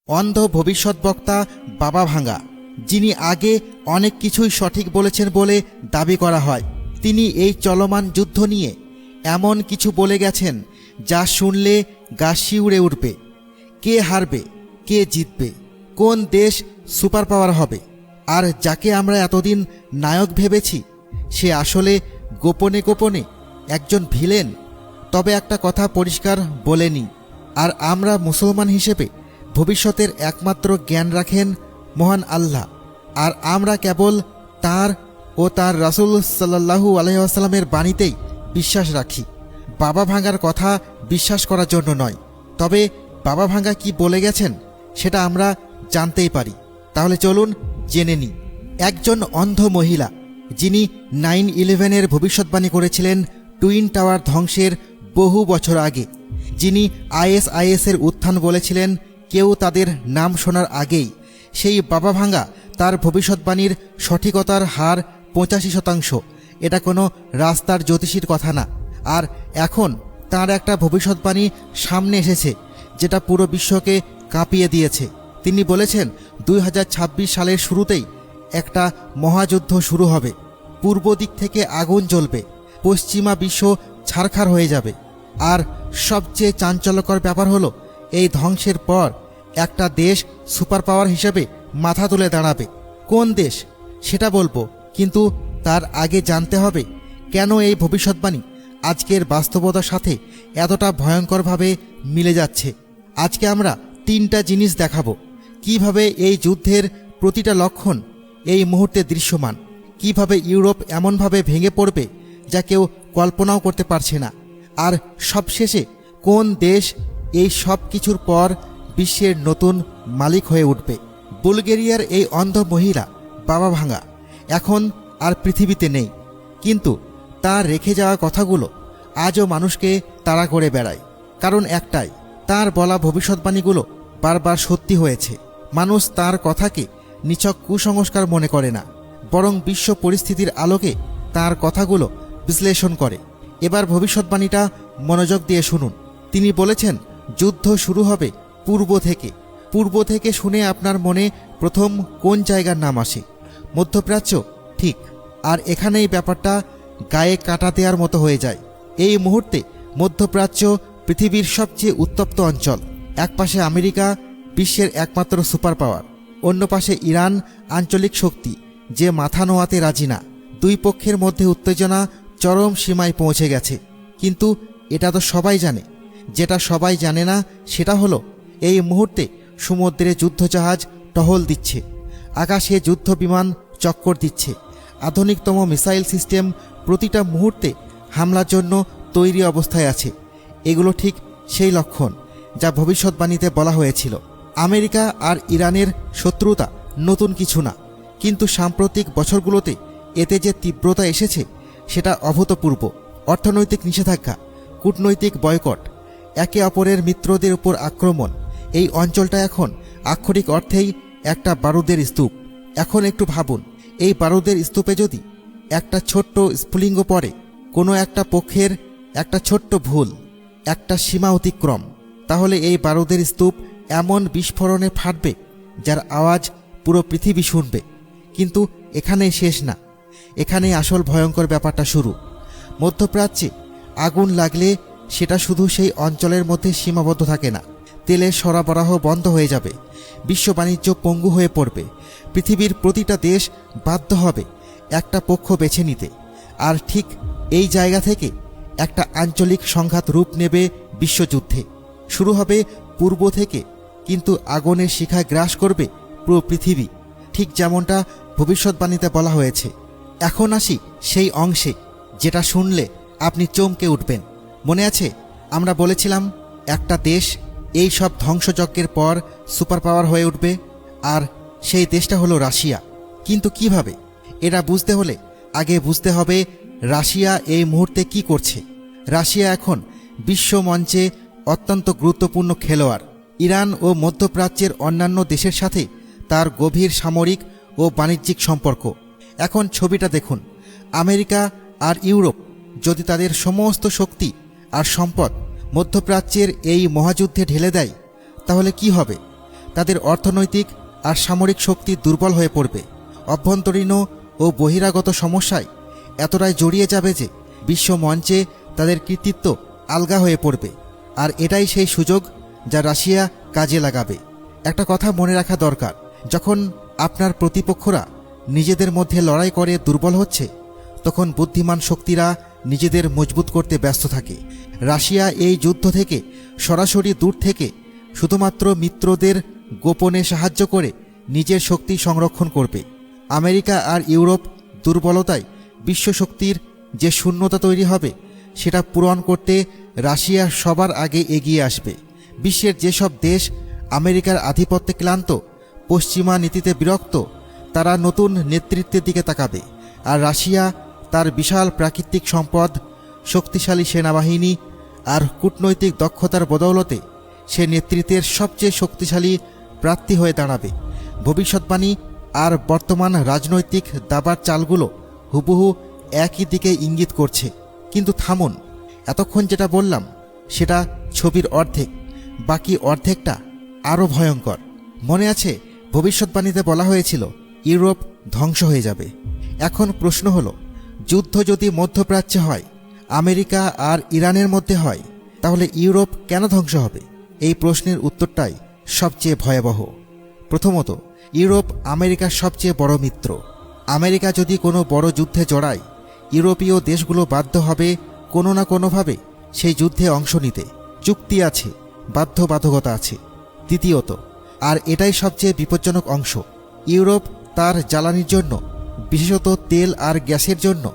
অন্ধ ভবিষ্যৎবক্তা বাবা ভাঙ্গা, যিনি আগে অনেক কিছুই সঠিক বলেছেন বলে দাবি করা হয়। তিনি এই চলমান যুদ্ধ নিয়ে এমন কিছু বলে গেছেন যা শুনলে গা শিউড়ে উঠবে। কে হারবে, কে জিতবে, কোন দেশ সুপার পাওয়ার হবে, আর যাকে আমরা এতদিন নায়ক ভেবেছি সে আসলে গোপনে গোপনে একজন ভিলেন। তবে একটা কথা পরিষ্কার বলে নিই, আর আমরা মুসলমান হিসেবে ভবিষ্যতের একমাত্র জ্ঞান রাখেন মহান আল্লাহ, আর আমরা কেবল তার ও তার রাসূল সাল্লাল্লাহু আলাইহি ওয়াসাল্লামের বাণীতেই বিশ্বাস রাখি। বাবা ভাঙ্গার কথা বিশ্বাস করার জন্য নয়, তবে বাবা ভাঙ্গা কি বলে গেছেন সেটা আমরা জানতেই পারি। তাহলে চলুন জেনে নিই। একজন অন্ধ মহিলা, যিনি 9/11-এর ভবিষ্যৎবাণী করেছিলেন টুইন টাওয়ার ধ্বংসের বহু বছর আগে, যিনি ISIS-এর উত্থান বলেছিলেন কেউ তাদের নাম শোনার আগেই, সেই বাবা ভাঙ্গা তার ভবিষ্যৎবাণীর সঠিকতার হার 85%। এটা কোনো রাস্তার জ্যোতিষীর কথা না। আর এখন তার একটা ভবিষ্যৎবাণী সামনে এসেছে যেটা পুরো বিশ্বকে কাঁপিয়ে দিয়েছে। তিনি বলেছেন 2026 সালের শুরুতেই একটা মহাযুদ্ধ শুরু হবে, পূর্ব দিক থেকে আগুন জ্বলবে, পশ্চিমা বিশ্ব ছারখার হয়ে যাবে। আর সবচেয়ে চাঞ্চল্যকর ব্যাপার হলো এই ধ্বংসের পর একটা দেশ সুপার পাওয়ার হিসেবে মাথা তুলে দাঁড়াবে। কোন দেশ সেটা বলবো, কিন্তু তার আগে জানতে হবে কেন এই ভবিষ্যৎবাণী আজকের বাস্তবতার সাথে এতটা ভয়ঙ্করভাবে মিলে যাচ্ছে। আজকে আমরা 3টা জিনিস দেখাবো, কিভাবে এই যুদ্ধের প্রতিটা লক্ষণ এই মুহূর্তে দৃশ্যমান, কিভাবে ইউরোপ এমনভাবে ভেঙে পড়বে যা কেউ কল্পনাও করতে পারছে না, আর সবশেষে কোন দেশ এই সব কিছুর পর বিশ্বের নতুন মালিক হয়ে উঠবে। বুলগেরিয়ার এই অন্ধ মহিলা বাবা ভাঙ্গা এখন আর পৃথিবীতে নেই, কিন্তু তার রেখে যাওয়া কথাগুলো আজও মানুষকে তাড়া করে বেড়ায়। কারণ একটাই, তার বলা ভবিষ্যৎবাণীগুলো বারবার সত্যি হয়েছে। মানুষ তার কথাকে নিছক কুসংস্কার মনে করে না, বরং বিশ্ব পরিস্থিতির আলোকে তার কথাগুলো বিশ্লেষণ করে। এবার ভবিষ্যৎবাণীটা মনোযোগ দিয়ে শুনুন। তিনি বলেছেন যুদ্ধ শুরু হবে পূর্ব থেকে। পূর্ব থেকে শুনে আপনার মনে প্রথম কোন জায়গার নাম আসে? মধ্যপ্রাচ্য? ঠিক। আর এখানেই ব্যাপারটা গায়ে কাটা দেওয়ার মতো হয়ে যায়। এই মুহূর্তে মধ্যপ্রাচ্য পৃথিবীর সবচেয়ে উত্তপ্ত অঞ্চল। এক পাশে আমেরিকা, বিশ্বের একমাত্র সুপার পাওয়ার, অন্য পাশে ইরান, আঞ্চলিক শক্তি যে মাথা নোয়াতে রাজি না। দুই পক্ষের মধ্যে উত্তেজনা চরম সীমায় পৌঁছে গেছে। কিন্তু এটা তো সবাই জানে। যেটা সবাই জানে না সেটা হলো এই মুহূর্তে সমুদ্রে যুদ্ধজাহাজ টহল দিচ্ছে, আকাশে যুদ্ধ বিমান চক্কর দিচ্ছে, আধুনিকতম মিসাইল সিস্টেম প্রতিটা মুহূর্তে হামলার জন্য তৈরি অবস্থায় আছে। এগুলো ঠিক সেই লক্ষণ যা ভবিষ্যৎবাণীতে বলা হয়েছিল। আমেরিকা আর ইরানের শত্রুতা নতুন কিছু না, কিন্তু সাম্প্রতিক বছরগুলোতে এতে যে তীব্রতা এসেছে সেটা অভূতপূর্ব। অর্থনৈতিক নিষেধাজ্ঞা, কূটনৈতিক বয়কট, একে অপরের মিত্রদের উপর আক্রমণ। এই অঞ্চলটা এখন আক্ষরিক অর্থেই একটা বারুদের স্তূপ। এখন একটু ভাবুন, এই বারুদের স্তূপে যদি একটা ছোট্ট স্ফুলিঙ্গ পড়ে, কোনো একটা পক্ষের একটা ছোট্ট ভুল, একটা সীমা অতিক্রম, তাহলে এই বারুদের স্তূপ এমন বিস্ফোরণে ফাটবে যার আওয়াজ পুরো পৃথিবী শুনবে। কিন্তু এখানেই শেষ না, এখানেই আসল ভয়ঙ্কর ব্যাপারটা শুরু। মধ্যপ্রাচ্যে আগুন লাগলে সেটা শুধু সেই অঞ্চলের মধ্যে সীমাবদ্ধ থাকে না। তেলের সরবরাহ বন্ধ হয়ে যাবে, বিশ্ব বাণিজ্য পঙ্গু হয়ে পড়বে, পৃথিবীর প্রতিটা দেশ বাধ্য হবে একটা পক্ষ বেছে নিতে। আর ঠিক এই জায়গা থেকে একটা আঞ্চলিক সংঘাত রূপ নেবে বিশ্বযুদ্ধে। শুরু হবে পূর্ব থেকে, কিন্তু আগুনের শিখা গ্রাস করবে পুরো পৃথিবী, ঠিক যেমনটা ভবিষ্যৎবাণীতে বলা হয়েছে। এখন আসি সেই অংশে যেটা শুনলে আপনি চমকে উঠবেন। মনে আছে আমরা বলেছিলাম একটা দেশ এই সব ধ্বংসযজ্ঞের পর সুপার পাওয়ার হয়ে উঠবে, আর সেই দেশটা হলো রাশিয়া। কিন্তু কিভাবে? এটা বুঝতে হলে আগে বুঝতে হবে রাশিয়া এই মুহূর্তে কি করছে। রাশিয়া এখন বিশ্ব মঞ্চে অত্যন্ত গুরুত্বপূর্ণ খেলোয়াড়। ইরান ও মধ্যপ্রাচ্যের অন্যান্য দেশের সাথে তার গভীর সামরিক ও বাণিজ্যিক সম্পর্ক। এখন ছবিটা দেখুন, আমেরিকা আর ইউরোপ যদি তাদের সমস্ত শক্তি আর সম্পদ মধ্যপ্রাচ্যের এই মহাযুদ্ধে ঢেলে দেয়, তাহলে কি হবে? তাদের অর্থনৈতিক আর সামরিক শক্তি দুর্বল হয়ে পড়বে। অভ্যন্তরীণ ও বহিরাগত সমস্যায় এতটাই জড়িয়ে যাবে যে বিশ্ব মঞ্চে তাদের কৃতিত্ব আলগা হয়ে পড়বে। আর এটাই সেই সুযোগ যা রাশিয়া কাজে লাগাবে। একটা কথা মনে রাখা দরকার, যখন আপনার প্রতিপক্ষরা নিজেদের মধ্যে লড়াই করে দুর্বল হচ্ছে, তখন বুদ্ধিমান শক্তিরা নিজেদের মজবুত করতে ব্যস্ত থাকে। রাশিয়া এই যুদ্ধ থেকে সরাসরি দূর থেকে শুধুমাত্র মিত্রদের গোপনে সাহায্য করে নিজের শক্তি সংরক্ষণ করবে। আমেরিকা আর ইউরোপ দুর্বলতায় বিশ্বশক্তির যে শূন্যতা তৈরি হবে সেটা পূরণ করতে রাশিয়া সবার আগে এগিয়ে আসবে। বিশ্বের যেসব দেশ আমেরিকার আধিপত্যে ক্লান্ত, পশ্চিমা নীতিতে বিরক্ত, তারা নতুন নেতৃত্বের দিকে তাকাবে। আর রাশিয়া তার বিশাল প্রাকৃতিক সম্পদ, শক্তিশালী সেনাবাহিনী আর কূটনৈতিক দক্ষতার বদৌলতে সে নেতৃত্বের সবচেয়ে শক্তিশালী প্রার্থী হয়ে দাঁড়াবে। ভবিষ্যৎবাণী আর বর্তমান রাজনৈতিক দাবার চালগুলো হুবহু একই দিকে ইঙ্গিত করছে। কিন্তু থামুন, এতক্ষণ যেটা বললাম সেটা ছবির অর্ধেক, বাকি অর্ধেকটা আরও ভয়ঙ্কর। মনে আছে ভবিষ্যৎবাণীতে বলা হয়েছিল ইউরোপ ধ্বংস হয়ে যাবে। এখন প্রশ্ন হলো, যুদ্ধ যদি মধ্যপ্রাচ্যে হয়, আমেরিকা আর ইরানের মধ্যে হয়, তাহলে ইউরোপ কেন ধ্বংস হবে? এই প্রশ্নের উত্তরটাই সবচেয়ে ভয়াবহ। প্রথমত, ইউরোপ আমেরিকার সবচেয়ে বড় মিত্র। আমেরিকা যদি কোনো বড় যুদ্ধে জড়ায়, ইউরোপীয় দেশগুলো বাধ্য হবে কোনো না কোনোভাবে সেই যুদ্ধে অংশ নিতে। চুক্তি আছে, বাধ্যবাধকতা আছে। দ্বিতীয়ত, আর এটাই সবচেয়ে বিপজ্জনক অংশ, ইউরোপ তার জ্বালানির জন্য, বিশেষত তেল আর গ্যাসের জন্য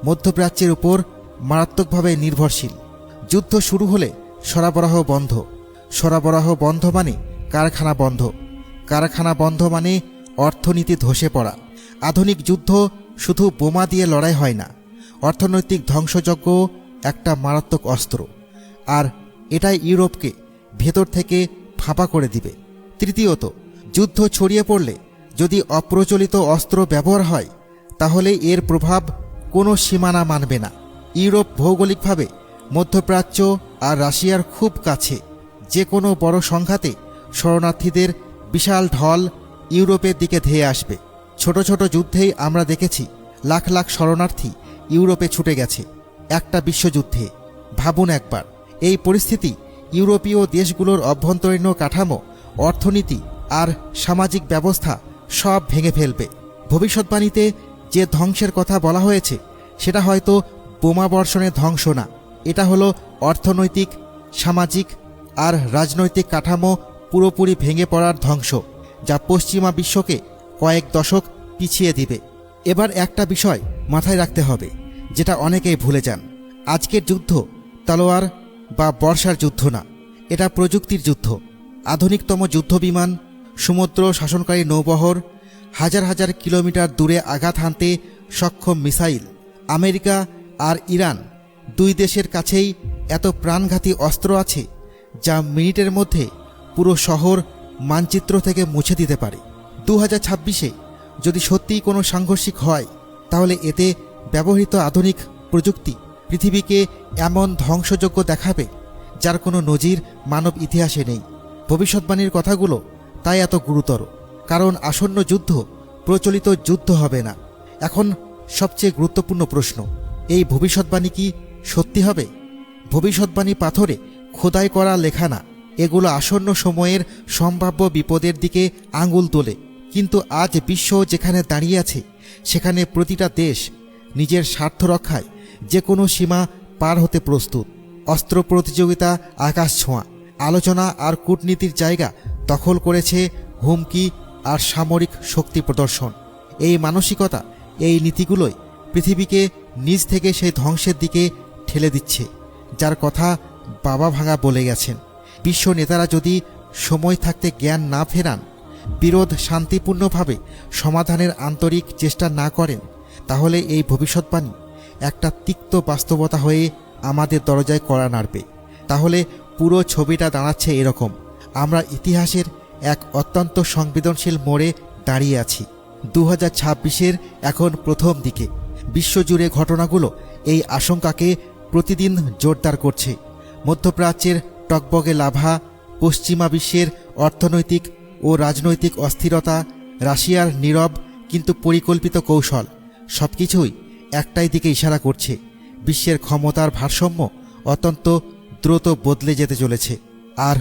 মধ্যপ্রাচ্যের উপর মারাত্মকভাবে নির্ভরশীল। যুদ্ধ শুরু হলে সরবরাহ বন্ধ, সরবরাহ বন্ধ মানে কারখানা বন্ধ, কারখানা বন্ধ মানে অর্থনীতি ধসে পড়া। আধুনিক যুদ্ধ শুধু বোমা দিয়ে লড়াই হয় না, অর্থনৈতিক ধ্বংসযজ্ঞ একটা মারাত্মক অস্ত্র। আর এটাই ইউরোপকে ভেতর থেকে ফাঁপা করে দিবে। তৃতীয়ত, যুদ্ধ ছড়িয়ে পড়লে যদি অপ্রচলিত অস্ত্র ব্যবহার হয়, তাহলে এর প্রভাব কোনো সীমানা মানবে না। ইউরোপ ভৌগোলিকভাবে মধ্যপ্রাচ্য আর রাশিয়ার খুব কাছে। যে কোনো বড় সংঘাতে শরণার্থীদের বিশাল ঢল ইউরোপের দিকে ধেয়ে আসবে। ছোট ছোট যুদ্ধেই আমরা দেখেছি লাখ লাখ শরণার্থী ইউরোপে ছুটে গেছে একটা বিশ্বযুদ্ধে। ভাবুন একবার, এই পরিস্থিতি ইউরোপীয় দেশগুলোর অভ্যন্তরীণ কাঠামো, অর্থনীতি আর সামাজিক ব্যবস্থা সব ভেঙে ফেলবে। ভবিষ্যৎবাণীতে যে ধ্বংসের কথা বলা হয়েছে সেটা হয়তো বোমা বর্ষণের ধ্বংস না, এটা হলো অর্থনৈতিক, সামাজিক আর রাজনৈতিক কাঠামো পুরোপুরি ভেঙে পড়ার ধ্বংস, যা পশ্চিমা বিশ্বকে কয়েক দশক পিছিয়ে দিবে। এবার একটা বিষয় মাথায় রাখতে হবে, যেটা অনেকেই ভুলে যান। আজকের যুদ্ধ তলোয়ার বা বর্ষার যুদ্ধ না, এটা প্রযুক্তির যুদ্ধ। আধুনিকতম যুদ্ধবিমান, সমুদ্র শাসনকারী নৌবহর, হাজার হাজার কিলোমিটার দূরে আঘাত হানতে সক্ষম মিসাইল। আমেরিকা আর ইরান দুই দেশের কাছেই এত প্রাণঘাতী অস্ত্র আছে যা মিনিটের মধ্যে পুরো শহর মানচিত্র থেকে মুছে দিতে পারে। 2026-এ যদি সত্যিই কোনো সাংঘর্ষিক হয়, তাহলে এতে ব্যবহৃত আধুনিক প্রযুক্তি পৃথিবীকে এমন ধ্বংসযজ্ঞ দেখাবে যার কোনো নজির মানব ইতিহাসে নেই। ভবিষ্যৎবাণীর কথাগুলো তাই এত গুরুতর, কারণ আসন্ন যুদ্ধ প্রচলিত যুদ্ধ হবে না। এখন সবচেয়ে গুরুত্বপূর্ণ প্রশ্ন, এই ভবিষ্যৎবাণী কি সত্যি হবে? ভবিষ্যৎবাণী পাথরে খোদাই করা লেখা না, এগুলো আসন্ন সময়ের সম্ভাব্য বিপদের দিকে আঙুল তোলে। কিন্তু আজ বিশ্ব যেখানে দাঁড়িয়ে আছে, সেখানে প্রতিটা দেশ নিজের স্বার্থ রক্ষায় যে কোনো সীমা পার হতে প্রস্তুত। অস্ত্র প্রতিযোগিতা আকাশ ছোঁয়া, আলোচনা আর কূটনীতির জায়গা দখল করেছে হুমকি আর সামরিক শক্তি প্রদর্শন। এই মানসিকতা, এই নীতিগুলোই পৃথিবীকে নিজ থেকে সেই ধ্বংসের দিকে ঠেলে দিচ্ছে, যার কথা বাবা ভাঙা বলে গেছেন। বিশ্ব নেতারা যদি সময় থাকতে জ্ঞান না ফেরান, বিরোধ শান্তিপূর্ণভাবে সমাধানের আন্তরিক চেষ্টা না করেন, তাহলে এই ভবিষ্যৎবাণী একটা তিক্ত বাস্তবতা হয়ে আমাদের দরজায় কড়া নাড়বে। তাহলে পুরো ছবিটা দাঁড়াচ্ছে এরকম, আমরা ইতিহাসের এক অত্যন্ত সংবেদনশীল মোড়ে দাঁড়িয়ে আছি। 2026-এর এখন প্রথম দিকে বিশ্বজুড়ে ঘটনাগুলো এই আশঙ্কাকে প্রতিদিন জোরদার করছে। মধ্যপ্রাচ্যের টকবগে লাভা, পশ্চিমা বিশ্বের অর্থনৈতিক ও রাজনৈতিক অস্থিরতা, রাশিয়ার নীরব কিন্তু পরিকল্পিত কৌশল সবকিছুই একটাই দিকে ইশারা করছে, বিশ্বের ক্ষমতার ভারসাম্য অত্যন্ত দ্রুত বদলে যেতে চলেছে। আর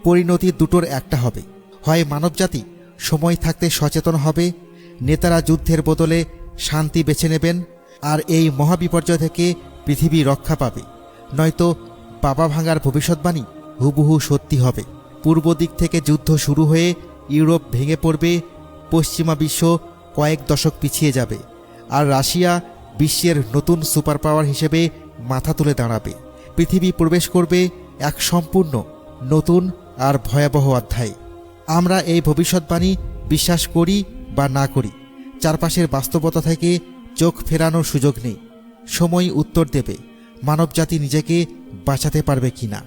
পরিণতি দুটোর একটা হবে। হয় মানবজাতি সময় থাকতে সচেতন হবে, নেতারা যুদ্ধের বদলে শান্তি বেছে নেবেন, আর এই মহাবিপর্যয় থেকে পৃথিবী রক্ষা পাবে, নয়তো বাবা ভাঙার ভবিষ্যৎবাণী হুবহু সত্যি হবে। পূর্ব দিক থেকে যুদ্ধ শুরু হয়ে ইউরোপ ভেঙে পড়বে, পশ্চিমা বিশ্ব কয়েক দশক পিছিয়ে যাবে, আর রাশিয়া বিশ্বের নতুন সুপার পাওয়ার হিসেবে মাথা তুলে দাঁড়াবে। পৃথিবী প্রবেশ করবে এক সম্পূর্ণ নতুন আর ভয়াবহ অধ্যায়ে। আমরা এই ভবিষ্যৎবাণী বিশ্বাস করি বা না করি, চারপাশের বাস্তবতা থেকে চোখ ফেরানোর সুযোগ নেই। সময় উত্তর দেবে মানবজাতি নিজেকে বাঁচাতে পারবে কিনা।